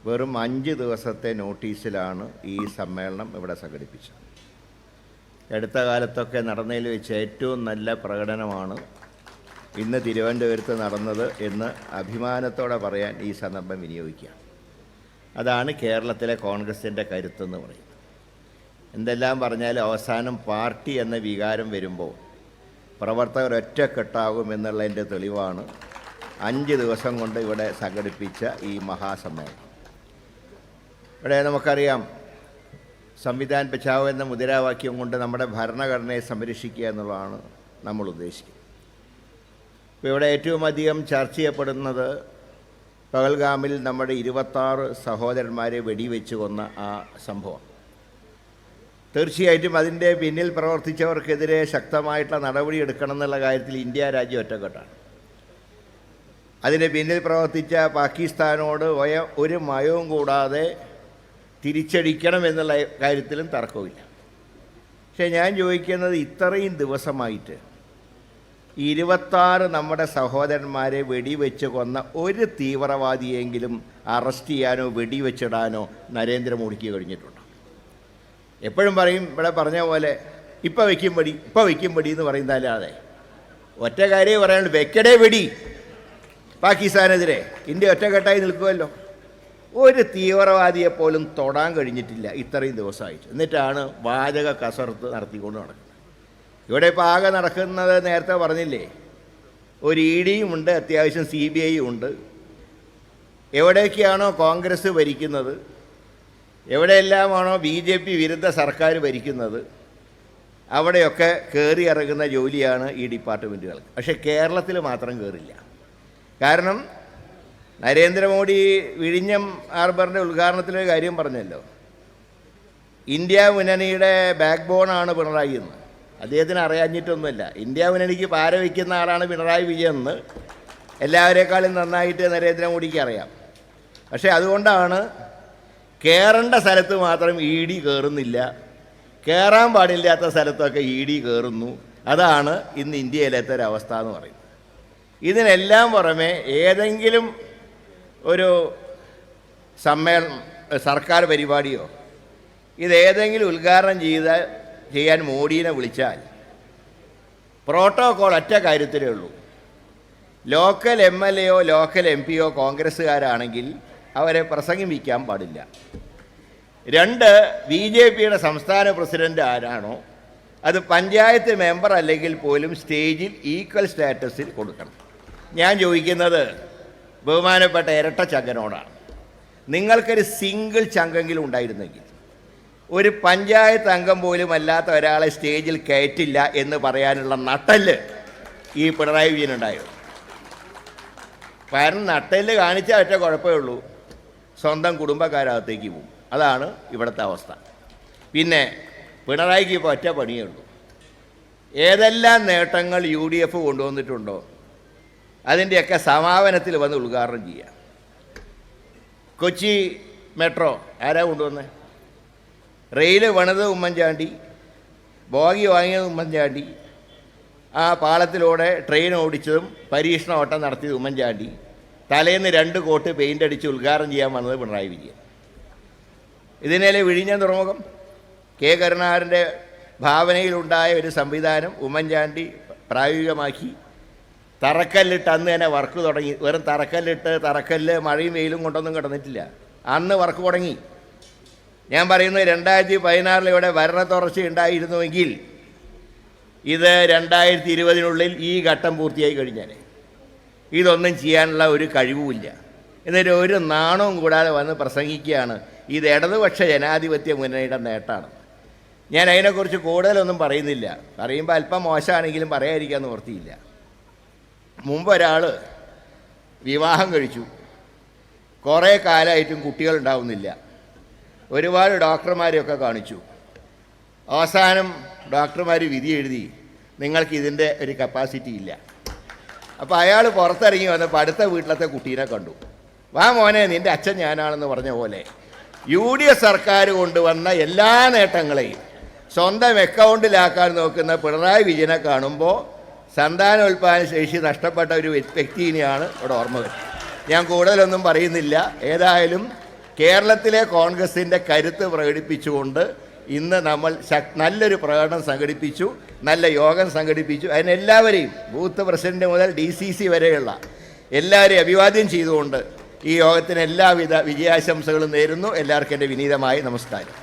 വെറും 5 ദിവസത്തെ നോട്ടീസിലാണ് ഈ സമ്മേളനം ഇവിടെ സംഘടിപ്പിച്ചത്. അടുത്ത കാലത്തൊക്കെ നടന്നതിൽ വെച്ച് ഏറ്റവും നല്ല പ്രകടനമാണ് ഇന്ന് തിരുവനന്തപുരത്ത് നടന്നത് എന്ന് അഭിമാനത്തോടെ പറയാൻ ഈ സന്ദർഭം വിനിയോഗിക്കുക. അതാണ് കേരളത്തിലെ കോൺഗ്രസിൻ്റെ കരുത്തെന്ന് പറയുന്നത്. എന്തെല്ലാം പറഞ്ഞാലും അവസാനം പാർട്ടി എന്ന വികാരം വരുമ്പോൾ പ്രവർത്തകർ ഒറ്റക്കെട്ടാകും എന്നുള്ളതിൻ്റെ തെളിവാണ് 5 ദിവസം കൊണ്ട് ഇവിടെ സംഘടിപ്പിച്ച ഈ മഹാസമ്മേളനം. ഇവിടെ നമുക്കറിയാം, സംവിധാൻ ബച്ചാവോ എന്ന മുദ്രാവാക്യം കൊണ്ട് നമ്മുടെ ഭരണഘടനയെ സംരക്ഷിക്കുക എന്നുള്ളതാണ് നമ്മൾ ഉദ്ദേശിക്കുന്നത്. ഇപ്പോൾ ഇവിടെ ഏറ്റവും അധികം ചർച്ച ചെയ്യപ്പെടുന്നത് പഹൽഗാമിൽ നമ്മുടെ 26 സഹോദരന്മാരെ വെടിവെച്ച് കൊന്ന ആ സംഭവം. തീർച്ചയായിട്ടും അതിൻ്റെ പിന്നിൽ പ്രവർത്തിച്ചവർക്കെതിരെ ശക്തമായിട്ടുള്ള നടപടി എടുക്കണം എന്നുള്ള കാര്യത്തിൽ ഇന്ത്യ രാജ്യം ഒറ്റക്കെട്ടാണ്. അതിന് പിന്നിൽ പ്രവർത്തിച്ച പാകിസ്ഥാനോട് ഒരു മയവും കൂടാതെ തിരിച്ചടിക്കണം എന്നുള്ള കാര്യത്തിലും തർക്കമില്ല. പക്ഷേ ഞാൻ ചോദിക്കുന്നത്, ഇത്രയും ദിവസമായിട്ട് 26 നമ്മുടെ സഹോദരന്മാരെ വെടിവെച്ച് കൊന്ന ഒരു തീവ്രവാദിയെങ്കിലും അറസ്റ്റ് ചെയ്യാനോ വെടിവെച്ചിടാനോ നരേന്ദ്രമോദിക്ക് കഴിഞ്ഞിട്ടുണ്ടോ? എപ്പോഴും പറയും, ഇവിടെ പറഞ്ഞ പോലെ ഇപ്പം വയ്ക്കും വെടി എന്ന് പറയുന്നതല്ലാതെ ഒറ്റ കാര്യമേ പറയാനുള്ളൂ, വെക്കടേ വെടി. പാകിസ്ഥാനെതിരെ ഇന്ത്യ ഒറ്റക്കെട്ടായി നിൽക്കുമല്ലോ. ഒരു തീവ്രവാദിയെപ്പോലും തൊടാൻ കഴിഞ്ഞിട്ടില്ല ഇത്രയും ദിവസമായിട്ട്. എന്നിട്ടാണ് വാചക കസർത്ത് നടത്തിക്കൊണ്ട് നടക്കുന്നത്. ഇവിടെ ഇപ്പോൾ ആകെ നടക്കുന്നത് നേരത്തെ പറഞ്ഞില്ലേ, ഒരു ഇഡിയും ഉണ്ട്, അത്യാവശ്യം CBI ഉണ്ട്. എവിടേക്കാണോ കോൺഗ്രസ് ഭരിക്കുന്നത്, എവിടെയെല്ലാമാണോ BJP വിരുദ്ധ സർക്കാർ ഭരിക്കുന്നത്, അവിടെയൊക്കെ കയറി ഇറങ്ങുന്ന ജോലിയാണ് ഈ ഡിപ്പാർട്ട്മെൻറ്റുകൾക്ക്. പക്ഷേ കേരളത്തിൽ മാത്രം കയറില്ല. കാരണം നരേന്ദ്രമോദി വിഴിഞ്ഞം ഹാർബറിൻ്റെ ഉദ്ഘാടനത്തിലൊരു കാര്യം പറഞ്ഞല്ലോ, ഇന്ത്യ മുന്നണിയുടെ ബാക്ക് ബോണാണ് പിണറായി എന്ന്. അദ്ദേഹത്തിന് അറിയാഞ്ഞിട്ടൊന്നുമില്ല. ഇന്ത്യ മുന്നണിക്ക് പാര വയ്ക്കുന്ന ആളാണ് പിണറായി വിജയൻ എന്ന് എല്ലാവരേക്കാളും നന്നായിട്ട് നരേന്ദ്രമോദിക്ക് അറിയാം. പക്ഷേ അതുകൊണ്ടാണ് കയറേണ്ട സ്ഥലത്ത് മാത്രം ED കയറുന്നില്ല, കയറാൻ പാടില്ലാത്ത സ്ഥലത്തൊക്കെ ED കയറുന്നു. അതാണ് ഇന്ന് ഇന്ത്യയിലത്തെ ഒരവസ്ഥ എന്ന് പറയുന്നത്. ഇതിനെല്ലാം പുറമെ ഏതെങ്കിലും ഒരു സർക്കാർ പരിപാടിയോ ഇതേതെങ്കിലും ഉദ്ഘാടനം ചെയ്യാൻ മോഡിയെ വിളിച്ചാൽ പ്രോട്ടോക്കോൾ ഒറ്റ കാര്യത്തിലേ ഉള്ളൂ. ലോക്കൽ MLAയോ ലോക്കൽ MPയോ കോൺഗ്രസ്സുകാരാണെങ്കിൽ അവരെ പ്രസംഗിപ്പിക്കാൻ പാടില്ല. 2, BJPയുടെ സംസ്ഥാന പ്രസിഡൻ്റ് ആരാണോ അത് പഞ്ചായത്ത് മെമ്പർ അല്ലെങ്കിൽ പോലും സ്റ്റേജിൽ ഈക്വൽ സ്റ്റാറ്റസിൽ കൊടുക്കണം. ഞാൻ ചോദിക്കുന്നത് ബഹുമാനപ്പെട്ട ഇരട്ട ചങ്കനോടാണ്. നിങ്ങൾക്കൊരു സിംഗിൾ ചങ്കെങ്കിലും ഉണ്ടായിരുന്നെങ്കിൽ ഒരു പഞ്ചായത്ത് അംഗം പോലും അല്ലാത്ത ഒരാളെ സ്റ്റേജിൽ കയറ്റില്ല എന്ന് പറയാനുള്ള നട്ടല് ഈ പിണറായി വിജയനുണ്ടായോ? കാരണം നട്ടല് കാണിച്ചാൽ ഒറ്റ കുഴപ്പമേ ഉള്ളൂ, സ്വന്തം കുടുംബക്കാരകത്തേക്ക് പോകും. അതാണ് ഇവിടുത്തെ അവസ്ഥ. പിന്നെ പിണറായിക്ക് ഇപ്പോൾ ഒറ്റ പണിയേ ഉള്ളൂ. ഏതെല്ലാം നേട്ടങ്ങൾ UDF കൊണ്ടുവന്നിട്ടുണ്ടോ അതിൻ്റെയൊക്കെ സമാപനത്തിൽ വന്ന് ഉദ്ഘാടനം ചെയ്യുക. കൊച്ചി മെട്രോ ആരാ കൊണ്ടുവന്നത്? റെയിൽ പണിത് ഉമ്മൻചാണ്ടി, ബോഗി വാങ്ങിയത് ഉമ്മൻചാണ്ടി, ആ പാളത്തിലൂടെ ട്രെയിൻ ഓടിച്ചതും പരീക്ഷണ ഓട്ടം നടത്തിയത് ഉമ്മൻചാണ്ടി, തലേന്ന് 2 കോട്ട് പെയിൻ്റ് അടിച്ച് ഉദ്ഘാടനം ചെയ്യാൻ വന്നത് പിണറായി വിജയൻ. ഇതിനേലെ വിഴിഞ്ഞം തുറമുഖം K. കരുണാകരൻ്റെ ഭാവനയിലുണ്ടായ ഒരു സംവിധാനം ഉമ്മൻചാണ്ടി പ്രായോഗികമാക്കി. തറക്കല്ലിട്ട് അന്ന് തന്നെ വർക്ക് തുടങ്ങി. വെറും തറക്കല്ല് മഴയും വെയിലും കൊണ്ടൊന്നും കിടന്നിട്ടില്ല, അന്ന് വർക്ക് തുടങ്ങി. ഞാൻ പറയുന്നത് 2016 ഇവിടെ ഭരണ തുടർച്ച ഉണ്ടായിരുന്നുവെങ്കിൽ ഇത് 2020 ഈ ഘട്ടം പൂർത്തിയായി കഴിഞ്ഞാൽ ഇതൊന്നും ചെയ്യാനുള്ള ഒരു കഴിവുമില്ല. എന്നിട്ട് ഒരു നാണവും കൂടാതെ വന്ന് പ്രസംഗിക്കുകയാണ് ഇത് ഇടതുപക്ഷ ജനാധിപത്യ മുന്നണിയുടെ നേട്ടമാണ്. ഞാൻ അതിനെക്കുറിച്ച് കൂടുതലൊന്നും പറയുന്നില്ല, പറയുമ്പോൾ അല്പം മോശമാണെങ്കിലും പറയാതിരിക്കാൻ നിവൃത്തിയില്ല. മുമ്പ് ഒരാൾ വിവാഹം കഴിച്ചു, കുറേ കാലമായിട്ടും കുട്ടികളുണ്ടാവുന്നില്ല, ഒരുപാട് ഡോക്ടർമാരെയൊക്കെ കാണിച്ചു. അവസാനം ഡോക്ടർമാർ വിധി എഴുതി നിങ്ങൾക്ക് ഇതിൻ്റെ ഒരു കപ്പാസിറ്റി ഇല്ല. അപ്പോൾ അയാൾ പുറത്തിറങ്ങി വന്നപ്പോൾ അടുത്ത വീട്ടിലത്തെ കുട്ടീനെ കണ്ടു. വാ മോനെ, നിൻ്റെ അച്ഛൻ ഞാനാണെന്ന് പറഞ്ഞ പോലെ UDF സർക്കാർ കൊണ്ടുവന്ന എല്ലാ നേട്ടങ്ങളെയും സ്വന്തം അക്കൗണ്ടിലാക്കാൻ നോക്കുന്ന പിണറായി വിജയനെ കാണുമ്പോൾ സന്താനോൽപാദന ശേഷി നഷ്ടപ്പെട്ട ഒരു വ്യക്തിയെയാണ് ഇവിടെ ഓർമ്മ വരുന്നത്. ഞാൻ കൂടുതലൊന്നും പറയുന്നില്ല. ഏതായാലും കേരളത്തിലെ കോൺഗ്രസിൻ്റെ കരുത്ത് പ്രകടിപ്പിച്ചുകൊണ്ട് ഇന്ന് നമ്മൾ നല്ലൊരു പ്രകടനം സംഘടിപ്പിച്ചു, നല്ല യോഗം സംഘടിപ്പിച്ചു. അതിനെല്ലാവരെയും ബൂത്ത് പ്രസിഡന്റ് മുതൽ DCC വരെയുള്ള എല്ലാവരെയും അഭിവാദ്യം ചെയ്തുകൊണ്ട് ഈ യോഗത്തിന് എല്ലാവിധ വിജയാശംസകളും നേരുന്നു. എല്ലാവർക്കും എൻ്റെ വിനീതമായ നമസ്കാരം.